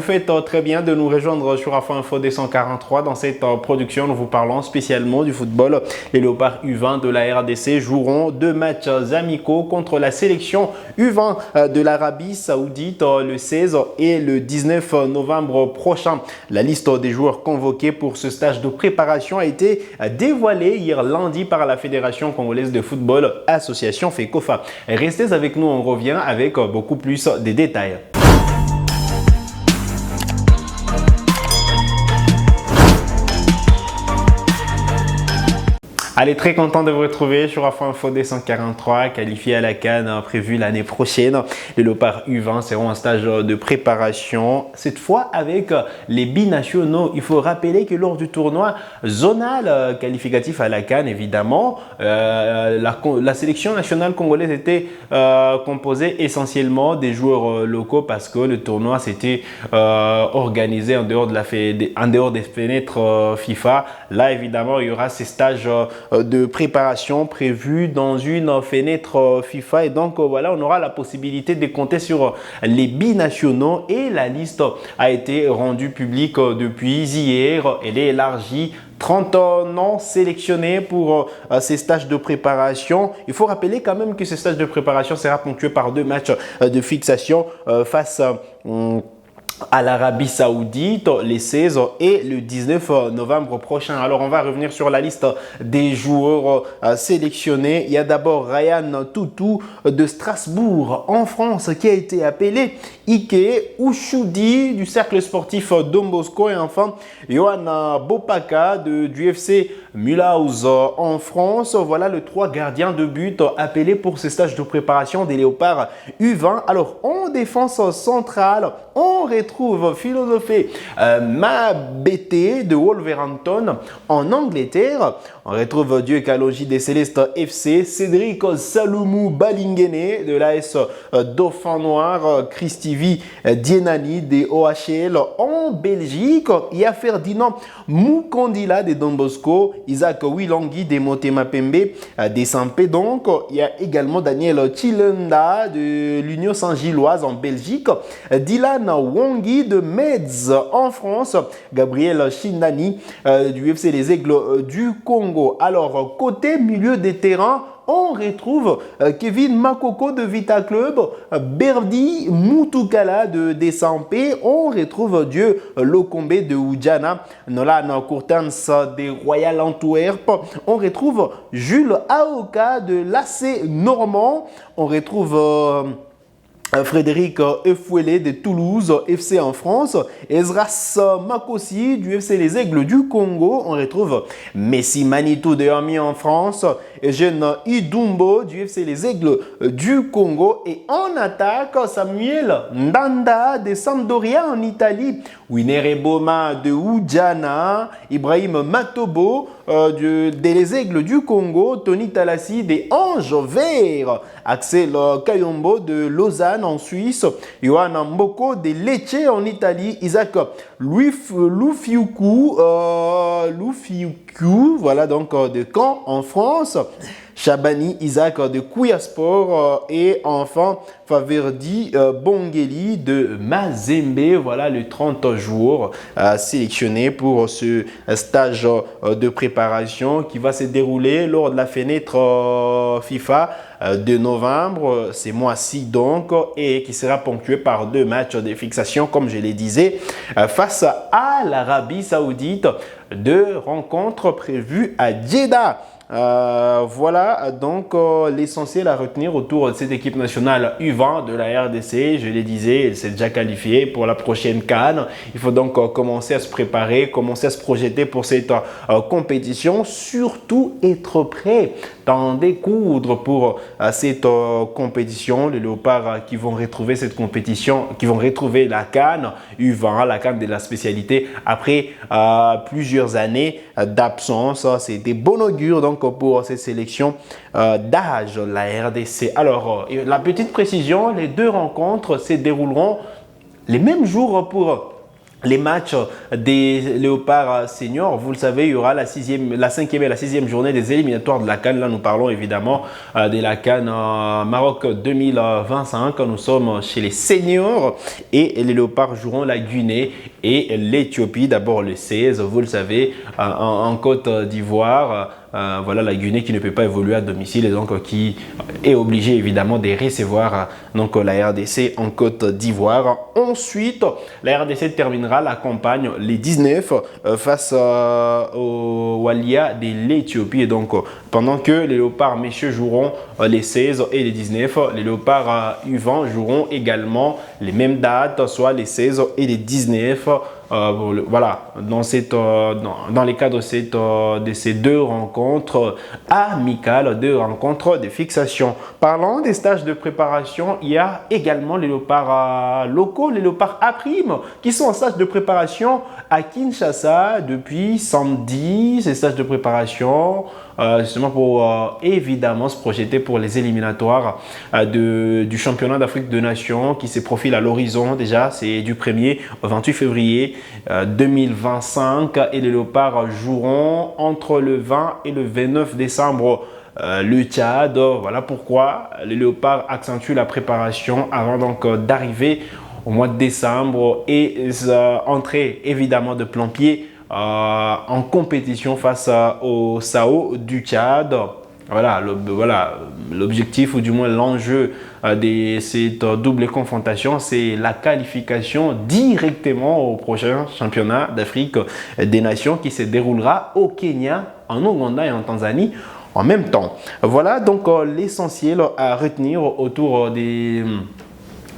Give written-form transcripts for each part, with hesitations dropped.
faites très bien de nous rejoindre sur Afro Info 243. Dans cette production, nous vous parlons spécialement du football. Les Léopards U20 de la RDC joueront 2 matchs amicaux contre la sélection U20 de l'Arabie Saoudite le 16 et le 19 novembre prochain. La liste des joueurs convoqués pour ce stage de préparation a été dévoilée hier lundi par la Fédération congolaise de football, association FECOFA. Restez avec nous, on revient avec beaucoup plus de détails. Allez, très content de vous retrouver sur Afro Info 243, qualifié à la CAN prévu l'année prochaine. Les Léopards U20 seront en stage de préparation, cette fois avec les binationaux. Il faut rappeler que lors du tournoi zonal qualificatif à la CAN, évidemment, la sélection nationale congolaise était composée essentiellement des joueurs locaux parce que le tournoi s'était organisé en dehors des fenêtres FIFA. Là, évidemment, il y aura ces stages de préparation prévue dans une fenêtre FIFA et donc voilà, on aura la possibilité de compter sur les binationaux et la liste a été rendue publique depuis hier. Elle est élargie. 30 noms sélectionnés pour ces stages de préparation. Il faut rappeler quand même que ce stage de préparation sera ponctué par 2 matchs de fixation face à l'Arabie Saoudite les 16 et le 19 novembre prochain. Alors, on va revenir sur la liste des joueurs sélectionnés. Il y a d'abord Ryan Toutou de Strasbourg en France qui a été appelé, Ike Ouchoudi du cercle sportif Don Bosco et enfin Johan Bopaka du FC Mulhouse en France. Voilà les 3 gardiens de but appelés pour ce stage de préparation des Léopards U20. Alors, en défense centrale, on retrouve Philosophé Mabete de Wolverhampton en Angleterre. On retrouve Dieu Kaloji des Célestes FC, Cédric Salomou Balingene de l'AS Dauphin Noir, Christivi Dienani des OHL en Belgique. Il y a Ferdinand Mukandila de Don Bosco, Isaac Wilangui des Motema Pembe des Sampé. Donc, il y a également Daniel Chilenda de l'Union Saint-Gilloise en Belgique, Dylan Wongi de Metz en France, Gabriel Chindani du FC Les Aigles du Congo. Alors, côté milieu des terrains, on retrouve Kevin Makoko de Vita Club, Berdi Moutoukala de Desampé, on retrouve Dieu Lokombe de Oudjana, Nolan Courtans des Royal Antwerp, on retrouve Jules Aoka de l'AC Normand, on retrouve Frédéric Efouélé de Toulouse FC en France, Ezras Makossi du FC Les Aigles du Congo, on retrouve Messi Manitou de Hermie en France, Eugène Idumbo du FC Les Aigles du Congo et en attaque Samuel Ndanda de Sampdoria en Italie, Winere Boma de Oudjana, Ibrahim Matobo des Les Aigles du Congo, Tony Talassi des Anges Verts, Axel Kayombo de Lausanne en Suisse, Johan Mboko de Lecce en Italie, Isaac Lufiuku, voilà donc de Caen en France, Chabani Isaac de Kouyaspor et enfin Faverdi Bongeli de Mazembe. Voilà les 30 joueurs sélectionnés pour ce stage de préparation qui va se dérouler lors de la fenêtre FIFA de novembre, ce mois-ci donc, et qui sera ponctué par 2 matchs de fixation, comme je le disais, face à l'Arabie Saoudite. 2 rencontres prévues à Jeddah. Voilà donc l'essentiel à retenir autour de cette équipe nationale U20 de la RDC. Je le disais, elle s'est déjà qualifiée pour la prochaine CAN. Il faut donc commencer à se préparer, commencer à se projeter pour cette compétition, surtout être prêt d'en découdre pour cette compétition. Les Léopards qui vont retrouver cette compétition, qui vont retrouver la CAN U20, la CAN de la spécialité après plusieurs années d'absence. C'est des bons augures donc pour cette sélection d'âge, la RDC. Alors, la petite précision, les 2 rencontres se dérouleront les mêmes jours pour les matchs des Léopards seniors. Vous le savez, il y aura la 5e et la 6e journée des éliminatoires de la CAN. Là, nous parlons évidemment de la CAN Maroc 2025. Nous sommes chez les seniors et les Léopards joueront la Guinée et l'Éthiopie. D'abord le 16, vous le savez, en Côte d'Ivoire. Voilà la Guinée qui ne peut pas évoluer à domicile et donc qui est obligée évidemment de recevoir donc la RDC en Côte d'Ivoire. Ensuite, la RDC terminera la campagne les 19 face au Walia de l'Éthiopie. Et donc, pendant que les Léopards messieurs joueront les 16 et les 19, les Léopards U20 joueront également les mêmes dates, soit les 16 et les 19. Voilà, dans les cadres de ces deux rencontres amicales, deux rencontres de fixation. Parlant des stages de préparation, il y a également les Léopards locaux, les Léopards A', qui sont en stage de préparation à Kinshasa depuis samedi. Ces stages de préparation, justement pour évidemment se projeter pour les éliminatoires du championnat d'Afrique de Nations qui se profile à l'horizon. Déjà, c'est du 1er au 28 février 2025 et les Léopards joueront entre le 20 et le 29 décembre le Tchad. Voilà pourquoi les Léopards accentuent la préparation avant donc d'arriver au mois de décembre et entrer évidemment de plein-pied en compétition face au SAO du Tchad. Voilà, l'objectif ou du moins l'enjeu de cette double confrontation, c'est la qualification directement au prochain championnat d'Afrique des Nations qui se déroulera au Kenya, en Ouganda et en Tanzanie en même temps. Voilà donc l'essentiel à retenir autour des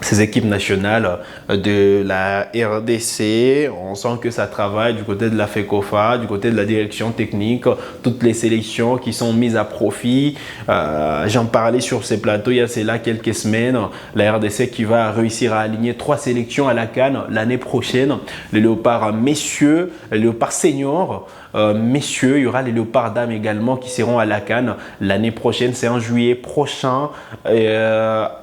ces équipes nationales de la RDC. On sent que ça travaille du côté de la FECOFA, du côté de la direction technique, toutes les sélections qui sont mises à profit. J'en parlais sur ces plateaux il y a cela quelques semaines. La RDC qui va réussir à aligner 3 sélections à la CAN l'année prochaine. Les Léopards messieurs, les Léopards seniors, messieurs, il y aura les Léopards dames également qui seront à la CAN l'année prochaine. C'est en juillet prochain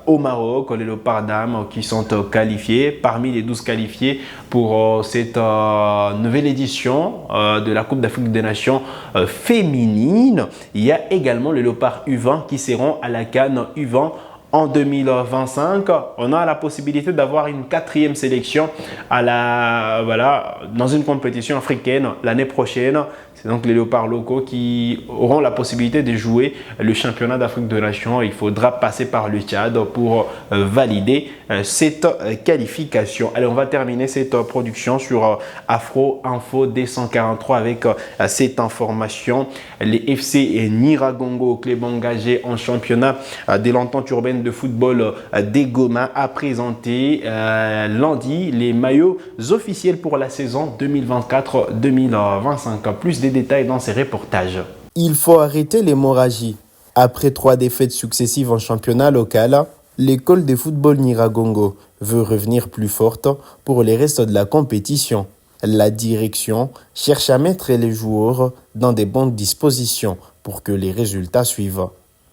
au Maroc, les Léopards dames qui sont qualifiés. Parmi les 12 qualifiés pour cette nouvelle édition de la Coupe d'Afrique des Nations féminine, il y a également les Léopards U20 qui seront à la CAN U20 en 2025. On a la possibilité d'avoir une 4e sélection dans une compétition africaine l'année prochaine. C'est donc les Léopards locaux qui auront la possibilité de jouer le championnat d'Afrique de Nations. Il faudra passer par le Tchad pour valider cette qualification. Allez, on va terminer cette production sur Afro Info D143 avec cette information. Les FC Niragongo, club engagé en championnat de l'entente urbaine de football des Goma, a présenté lundi les maillots officiels pour la saison 2024-2025. Plus de détails dans ces reportages. Il faut arrêter l'hémorragie. Après 3 défaites successives en championnat local, l'école de football Niragongo veut revenir plus forte pour les restes de la compétition. La direction cherche à mettre les joueurs dans des bonnes dispositions pour que les résultats suivent.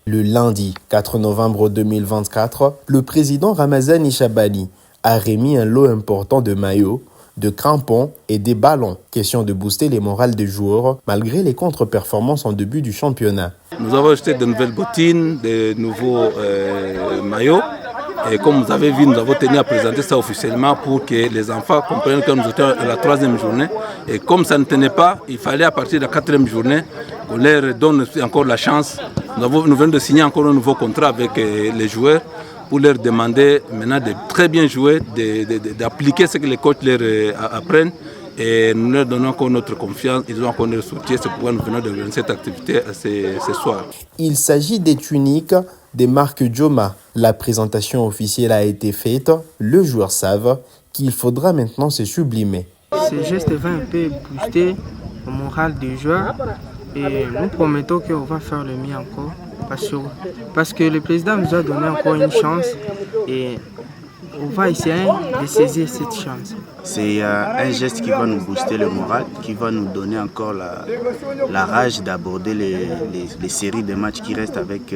Le lundi 4 novembre 2024, le président Ramazani Chabani a remis un lot important de maillots, de crampons et des ballons. Question de booster les morales des joueurs malgré les contre-performances en début du championnat. Nous avons acheté de nouvelles bottines, de nouveaux maillots. Et comme vous avez vu, nous avons tenu à présenter ça officiellement pour que les enfants comprennent que nous étions à la 3e journée. Et comme ça ne tenait pas, il fallait à partir de la 4e journée qu'on leur donne encore la chance. Nous venons de signer encore un nouveau contrat avec les joueurs pour leur demander maintenant de très bien jouer, d'appliquer ce que les coachs leur apprennent. Et nous leur donnons encore notre confiance, ils ont encore notre soutien, c'est pourquoi nous venons de lancer cette activité ce soir. Il s'agit des tuniques des marques Joma. La présentation officielle a été faite, les joueurs savent qu'il faudra maintenant se sublimer. Ce geste va un peu booster le moral des joueurs et nous promettons qu'on va faire le mieux encore parce que le président nous a donné encore une chance et on va essayer de saisir cette chance. C'est un geste qui va nous booster le moral, qui va nous donner encore la rage d'aborder les séries de matchs qui restent avec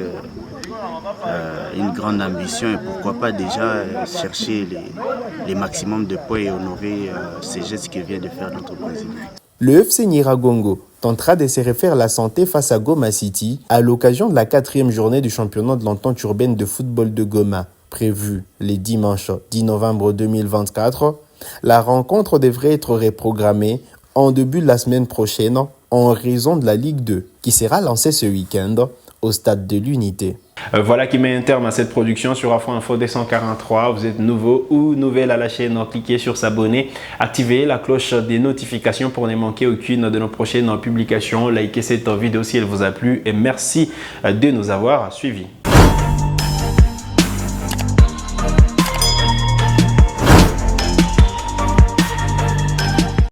une grande ambition et pourquoi pas déjà chercher les maximums de points et honorer ces gestes que vient de faire notre président. Le FC Nyiragongo tentera de se refaire la santé face à Goma City à l'occasion de la 4e journée du championnat de l'entente urbaine de football de Goma, prévue les dimanches 10 novembre 2024. La rencontre devrait être reprogrammée en début de la semaine prochaine en raison de la Ligue 2 qui sera lancée ce week-end au stade de l'Unité. Voilà qui met un terme à cette production sur Afro Info 243. Vous êtes nouveau ou nouvelle à la chaîne, cliquez sur s'abonner, activez la cloche des notifications pour ne manquer aucune de nos prochaines publications. Likez cette vidéo si elle vous a plu et merci de nous avoir suivis.